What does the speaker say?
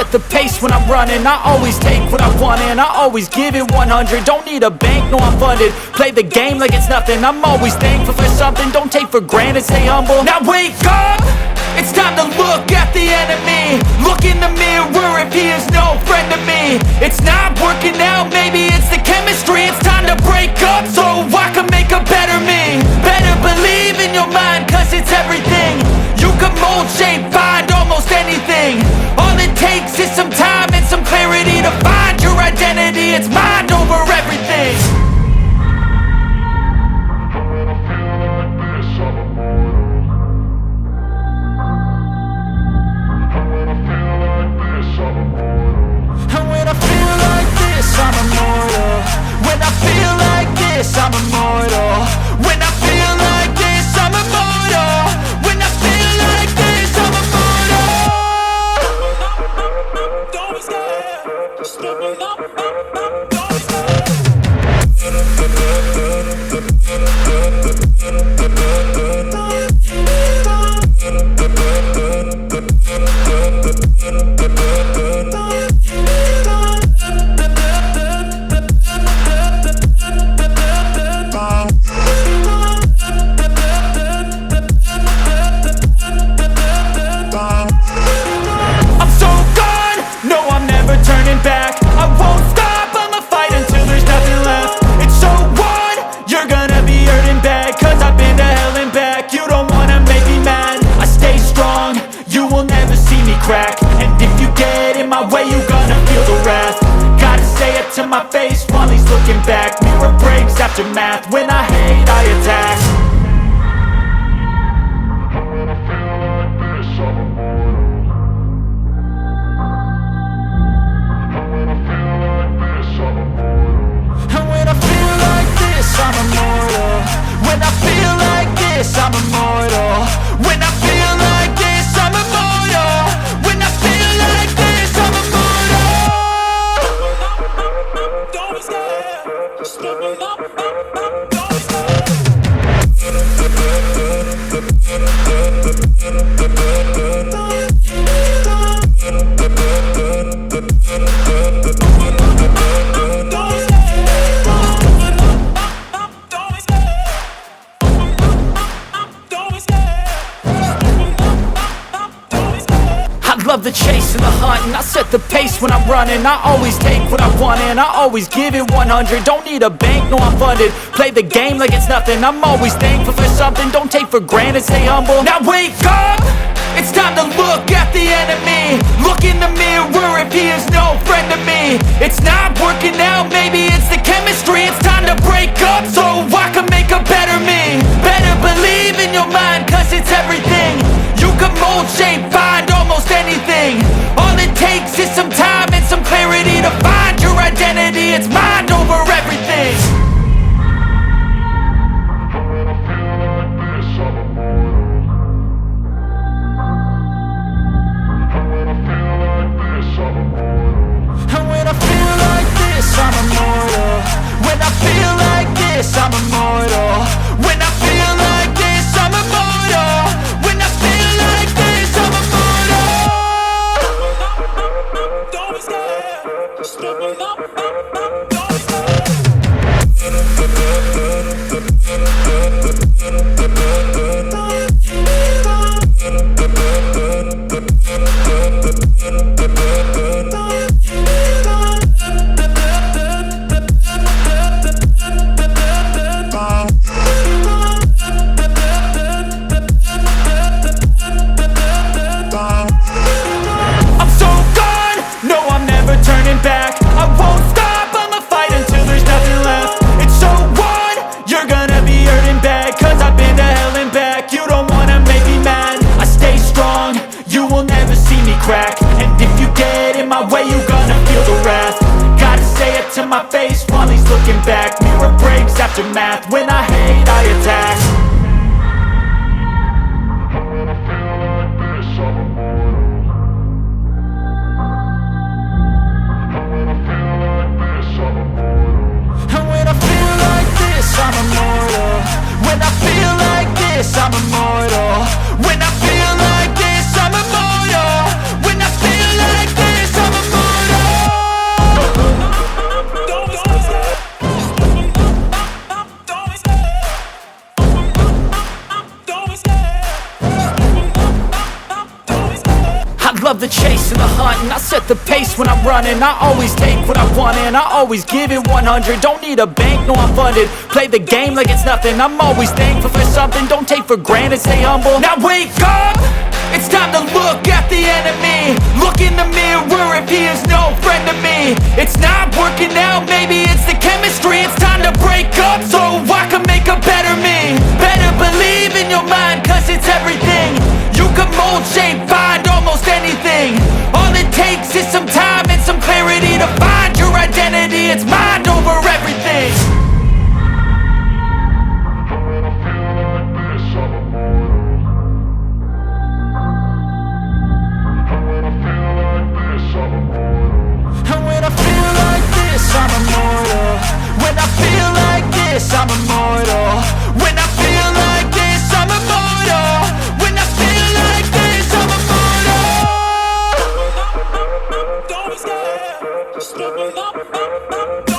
set the pace when I'm running. I always take what I want and I always give it 100. Don't need a bank, no I'm funded. Play the game like it's nothing. I'm always thankful for something. Don't take for granted, stay humble. Now wake up! It's time to look at the enemy. Look in the mirror if he is no friend to me. It's not working out, maybe it's the chemistry. It's time to break up so I can make a better me. Better believe in your mind, cause it's everything. You can mold, shape, find almost anything. All it takes is some time and some clarity to find your identity. It's mind over everything. I'm immortal. When I feel like this, I'm immortal. When I feel like this, I'm immortal. When I feel like this, I'm immortal. Don't be scared. Just give me up. Don't be scared. And if you get in my way, you gonna feel the wrath. Gotta say it to my face while he's looking back. Mirror breaks after math. When I hate, I attack. When I feel like this, I'm immortal. When I feel like this, I'm immortal. And when I feel like this, I'm immortal. When I feel like this, I'm immortal. When I feel like this, I'm immortal. When I feel like this, I'm immortal. Don't be scared. Just give me up. Don't be scared. Love the chase and the hunt, and I set the pace when I'm running. I always take what I want and I always give it 100. Don't need a bank, no I'm funded. Play the game like it's nothing. I'm always thankful for something. Don't take for granted, stay humble. Now wake up! It's time to look at the enemy. Look in the mirror if he is no friend to me. It's not working out, maybe it's the chemistry. It's time to break up so I can make a better me. Better believe in your mind, cause it's everything. You can mold, shape, find almost anything. All it takes is some time and some clarity to find your identity. It's mind over everything. When I feel like this, I'm immortal. When I feel like this, I'm immortal. And when I feel like this, I'm immortal. When I feel like this, I'm immortal. When I feel like this, I'm immortal. When I feel like this, I'm immortal. Don't be scared. Just give me up. Don't be scared. And if you get in my way, you gonna feel the wrath. Gotta say it to my face while he's looking back. Mirror breaks after math. When I hate, I attack. When I feel like this, I'm immortal. When I feel like this, I'm immortal. And when I feel like this, I'm immortal. When I feel like this, I'm immortal. When I feel like this, I'm immortal. When I feel like this, when I'm running. I always take what I want and I always give it 100. Don't need a bank, no I'm funded. Play the game like it's nothing. I'm always thankful for something. Don't take for granted, stay humble. Now wake up! It's time to look at the enemy. Look in the mirror if he is no friend to me. It's not working out, maybe it's the chemistry. It's time to break up so I can make a better me. Better believe in your mind, cause it's everything. You can mold, shape, find almost anything. All it takes is some time and some clarity to find your identity. It's mind over everything. And when I feel like this, I'm immortal. When I feel like this, I'm immortal. When I feel like this, I'm immortal. When I feel like this, I'm immortal. Don't be scared, just step it up.